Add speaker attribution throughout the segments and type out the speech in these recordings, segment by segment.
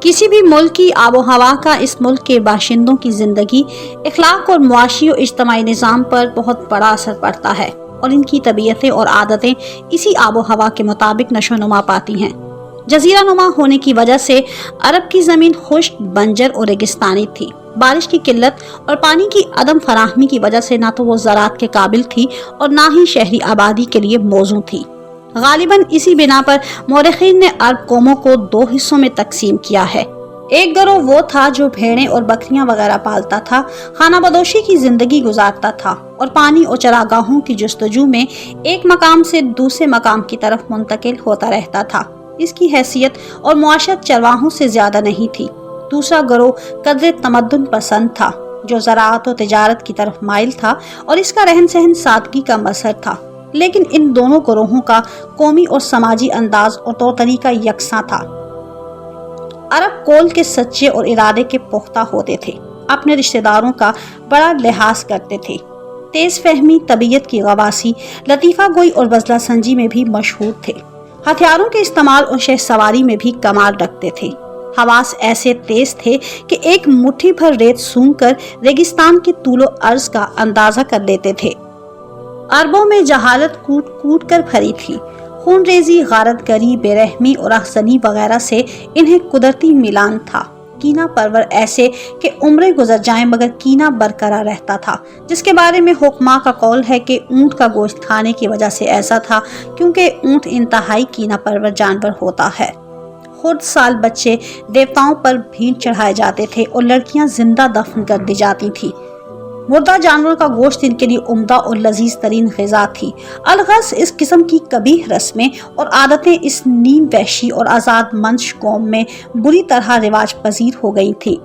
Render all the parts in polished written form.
Speaker 1: किसी भी मुल्क की आबो हवा का इस मुल्क के बाशिंदों की जिंदगी, इखलाक और मुआशी और इज्तमाई निज़ाम पर बहुत बड़ा असर पड़ता है और इनकी तबीयतें और आदतें इसी आबो हवा के मुताबिक नशोनुमा पाती हैं। जजीरा नुमा होने की वजह से अरब की ज़मीन खुश्क, बंजर और रेगिस्तानी थी। बारिश की किल्लत और पानी की अदम फराहमी की वजह से ना तो वो ज़राअत के काबिल थी और ना ही शहरी आबादी के लिए मौजू थी। गालिबन इसी बिना पर मौरखीन ने अरब कौमों को दो हिस्सों में तकसीम किया है। एक गिरोह वो था जो भेड़ें और बकरियां वगैरह पालता था, खाना बदोशी की जिंदगी गुजारता था और पानी और चरागाहों की जुस्तजू में एक मकाम से दूसरे मकाम की तरफ मुंतकिल होता रहता था। इसकी हैसियत और मुआशरत चरवाहों से ज्यादा नहीं थी। दूसरा गिरोह कदरे तमद्दुन पसंद था, जो ज़राअत और तिजारत की तरफ माइल था और इसका रहन सहन सादगी का मजहर था। लेकिन इन दोनों गिरोहों का कौमी और समाजी अंदाज और तौर तरीका यकसा था। अरब कोल के सच्चे और इरादे के पुख्ता होते थे, अपने रिश्तेदारों का बड़ा लिहाज करते थे, तेज फहमी, तबीयत की गवासी, लतीफ़ा गोई और बजला संजी में भी मशहूर थे। हथियारों के इस्तेमाल और शह सवारी में भी कमाल रखते थे। हवास ऐसे तेज थे कि एक मुट्ठी भर रेत सूंघकर रेगिस्तान के तूलो अर्ज का अंदाजा कर लेते थे। अरबों में जहालत कूट कूट कर भरी थी। खूनरेजी, गारतगरी, बेरहमी और अहसनी वगैरह से इन्हें कुदरती मिलान था। कीना परवर ऐसे कि उम्रें गुजर जाएं मगर कीना बरकरार रहता था, जिसके बारे में हुक्मा का कौल है कि ऊंट का गोश्त खाने की वजह से ऐसा था क्योंकि ऊंट इंतहाई कीना परवर जानवर होता है। खुद साल बच्चे देवताओं पर भीड़ चढ़ाए जाते थे और लड़कियां जिंदा दफन कर दी जाती थी। मुर्दा जानवर का गोश्त इनके लिए उम्दा और लजीज तरीन ग़िज़ा थी। अलगस इस किस्म की कबीह रस्में और आदतें इस नीम वहशी और आज़ाद मंश कौम में बुरी तरह रिवाज पजीर हो गई थी।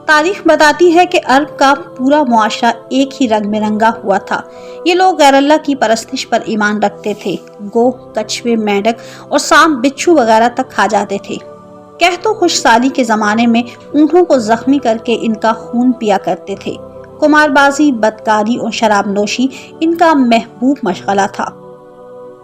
Speaker 1: तारीख बताती है कि अरब का पूरा मुआशरा एक ही रंग में रंगा हुआ था। ये लोग गैर अल्लाह की परस्तिश पर ईमान रखते थे। गोह, कछुए, मेंढक और सांप, बिच्छू वगैरह तक खा जाते थे। कहतो खुशसाली के ज़माने में ऊँटों को जख्मी करके इनका खून पिया करते थे। कुमारबाजी, बदकारी और शराब नोशी इनका महबूब मशगला था।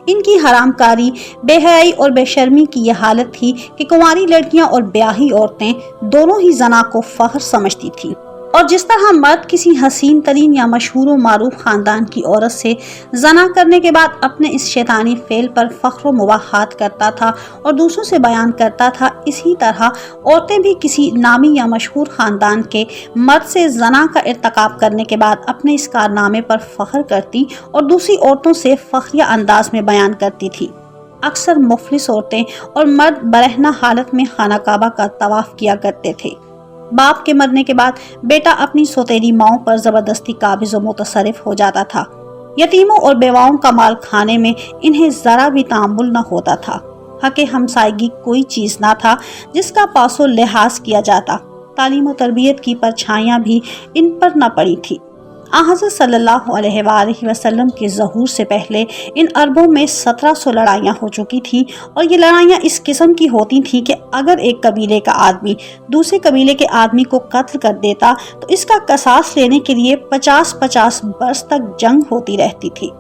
Speaker 1: इनकी हरामकारी, बेहयाई और बेशर्मी की यह हालत थी कि कुंवारी लड़कियां और ब्याही औरतें दोनों ही जना को फख्र समझती थी। और जिस तरह मर्द किसी हसीन तरीन या मशहूर व मारूफ खानदान की औरत से जना करने के बाद अपने इस शैतानी फेल पर फख्र मुबाहात करता था और दूसरों से बयान करता था, इसी तरह औरतें भी किसी नामी या मशहूर खानदान के मर्द से जना का इर्तकाब करने के बाद अपने इस कारनामे पर फख्र करती और दूसरी औरतों से फख्रिया अंदाज में बयान करती थी। अक्सर मुफलिस औरतें और मर्द बरहना हालत में खाना काबा का तवाफ किया करते थे। बाप के मरने के बाद बेटा अपनी सौतेली माओं पर जबरदस्ती काबिज व मुतसरिफ हो जाता था। यतीमों और बेवाओं का माल खाने में इन्हें जरा भी तामुल न होता था। हक़े हमसायगी कोई चीज ना था जिसका पासो लिहाज किया जाता। तालीम और तरबियत की परछाइयाँ भी इन पर न पड़ी थी। हज़रत सल्लल्लाहु अलैहि वसल्लम के ज़हूर से पहले इन अरबों में 1700 लड़ाइयाँ हो चुकी थी और ये लड़ाइयाँ इस किस्म की होती थी कि अगर एक कबीले का आदमी दूसरे कबीले के आदमी को कत्ल कर देता तो इसका कसास लेने के लिए 50-50 बरस तक जंग होती रहती थी।